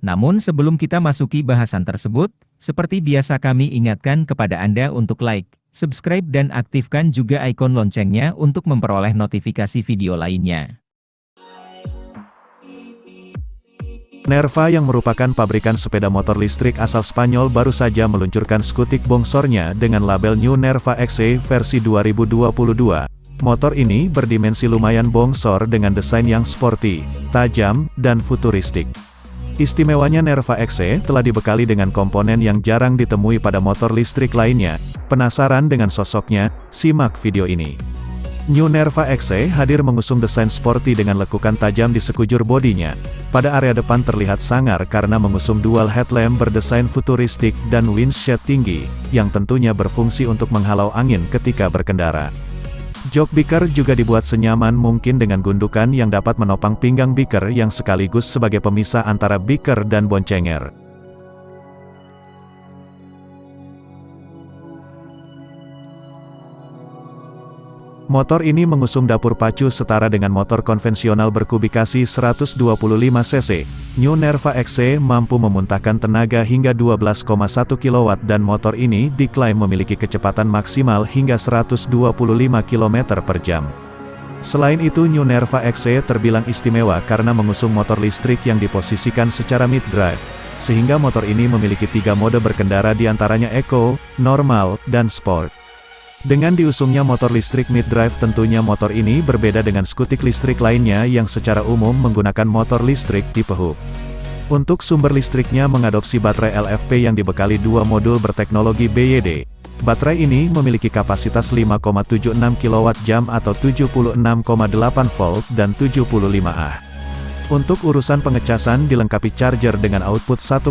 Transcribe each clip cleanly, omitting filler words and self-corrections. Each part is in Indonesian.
Namun sebelum kita masuki bahasan tersebut, seperti biasa kami ingatkan kepada Anda untuk like, subscribe dan aktifkan juga ikon loncengnya untuk memperoleh notifikasi video lainnya. Nerva yang merupakan pabrikan sepeda motor listrik asal Spanyol baru saja meluncurkan skutik bongsornya dengan label New Nerva XE versi 2022. Motor ini berdimensi lumayan bongsor dengan desain yang sporty, tajam, dan futuristik. Istimewanya Nerva XE telah dibekali dengan komponen yang jarang ditemui pada motor listrik lainnya. Penasaran dengan sosoknya? Simak video ini. New Nerva XE hadir mengusung desain sporty dengan lekukan tajam di sekujur bodinya. Pada area depan terlihat sangar karena mengusung dual headlamp berdesain futuristik dan windshield tinggi, yang tentunya berfungsi untuk menghalau angin ketika berkendara. Jok biker juga dibuat senyaman mungkin dengan gundukan yang dapat menopang pinggang biker yang sekaligus sebagai pemisah antara biker dan boncenger. Motor ini mengusung dapur pacu setara dengan motor konvensional berkubikasi 125 cc. New Nerva XE mampu memuntahkan tenaga hingga 12,1 kW dan motor ini diklaim memiliki kecepatan maksimal hingga 125 km per jam. Selain itu New Nerva XE terbilang istimewa karena mengusung motor listrik yang diposisikan secara mid-drive, sehingga motor ini memiliki 3 mode berkendara diantaranya Eco, Normal, dan Sport. Dengan diusungnya motor listrik mid-drive tentunya motor ini berbeda dengan skutik listrik lainnya yang secara umum menggunakan motor listrik tipe hub. Untuk sumber listriknya mengadopsi baterai LFP yang dibekali 2 modul berteknologi BYD. Baterai ini memiliki kapasitas 5,76 kWh atau 76,8 volt dan 75 Ah. Untuk urusan pengecasan dilengkapi charger dengan output 1,8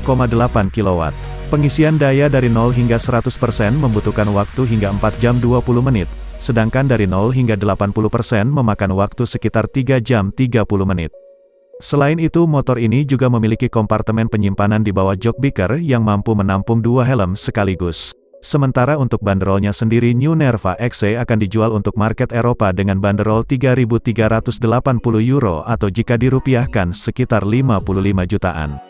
kW. Pengisian daya dari 0 hingga 100% membutuhkan waktu hingga 4 jam 20 menit, sedangkan dari 0 hingga 80% memakan waktu sekitar 3 jam 30 menit. Selain itu motor ini juga memiliki kompartemen penyimpanan di bawah jok biker yang mampu menampung 2 helm sekaligus. Sementara untuk banderolnya sendiri New Nerva XE akan dijual untuk market Eropa dengan banderol €3.380 atau jika dirupiahkan sekitar 55 jutaan.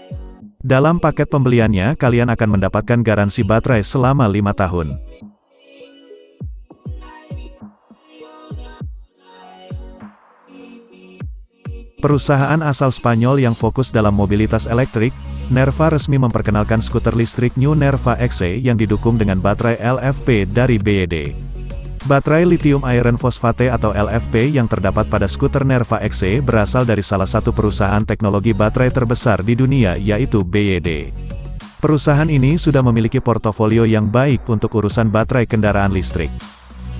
Dalam paket pembeliannya kalian akan mendapatkan garansi baterai selama 5 tahun. Perusahaan asal Spanyol yang fokus dalam mobilitas elektrik, Nerva resmi memperkenalkan skuter listrik New Nerva XE yang didukung dengan baterai LFP dari BYD. Baterai lithium iron phosphate atau LFP yang terdapat pada skuter Nerva XE berasal dari salah satu perusahaan teknologi baterai terbesar di dunia yaitu BYD. Perusahaan ini sudah memiliki portofolio yang baik untuk urusan baterai kendaraan listrik.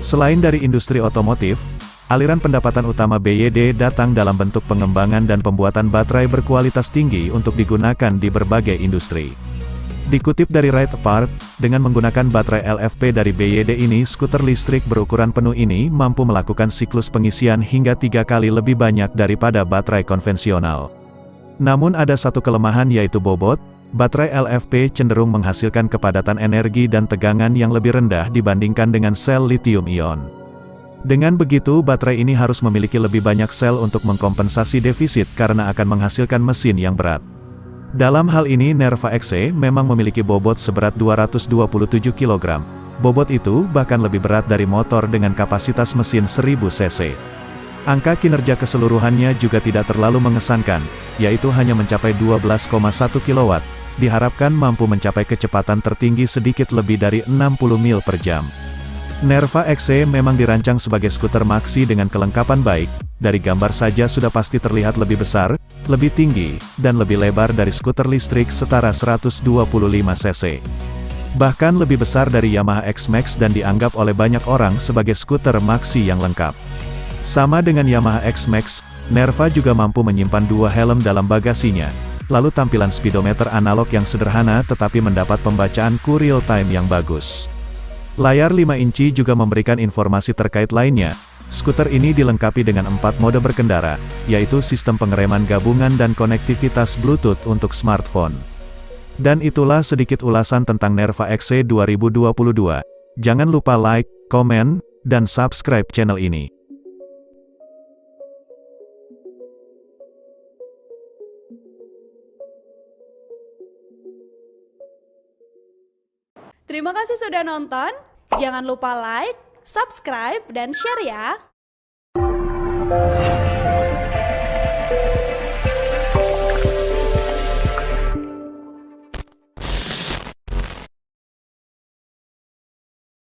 Selain dari industri otomotif, aliran pendapatan utama BYD datang dalam bentuk pengembangan dan pembuatan baterai berkualitas tinggi untuk digunakan di berbagai industri. Dikutip dari Ride Apart, dengan menggunakan baterai LFP dari BYD ini skuter listrik berukuran penuh ini mampu melakukan siklus pengisian hingga 3 kali lebih banyak daripada baterai konvensional. Namun ada satu kelemahan yaitu bobot, baterai LFP cenderung menghasilkan kepadatan energi dan tegangan yang lebih rendah dibandingkan dengan sel lithium-ion. Dengan begitu baterai ini harus memiliki lebih banyak sel untuk mengkompensasi defisit karena akan menghasilkan mesin yang berat. Dalam hal ini Nerva XE memang memiliki bobot seberat 227 kg. Bobot itu bahkan lebih berat dari motor dengan kapasitas mesin 1000 cc. Angka kinerja keseluruhannya juga tidak terlalu mengesankan, yaitu hanya mencapai 12,1 kW. Diharapkan mampu mencapai kecepatan tertinggi sedikit lebih dari 60 mil per jam. Nerva XE memang dirancang sebagai skuter maxi dengan kelengkapan baik. Dari gambar saja sudah pasti terlihat lebih besar, lebih tinggi, dan lebih lebar dari skuter listrik setara 125 cc. Bahkan lebih besar dari Yamaha X-Max dan dianggap oleh banyak orang sebagai skuter maxi yang lengkap. Sama dengan Yamaha X-Max, Nerva juga mampu menyimpan 2 helm dalam bagasinya. Lalu tampilan speedometer analog yang sederhana tetapi mendapat pembacaan Q real time yang bagus. Layar 5 inci juga memberikan informasi terkait lainnya. Skuter ini dilengkapi dengan 4 mode berkendara, yaitu sistem pengereman gabungan dan konektivitas Bluetooth untuk smartphone. Dan itulah sedikit ulasan tentang Nerva XE 2022. Jangan lupa like, komen, dan subscribe channel ini. Terima kasih sudah nonton. Jangan lupa like, subscribe, dan share ya.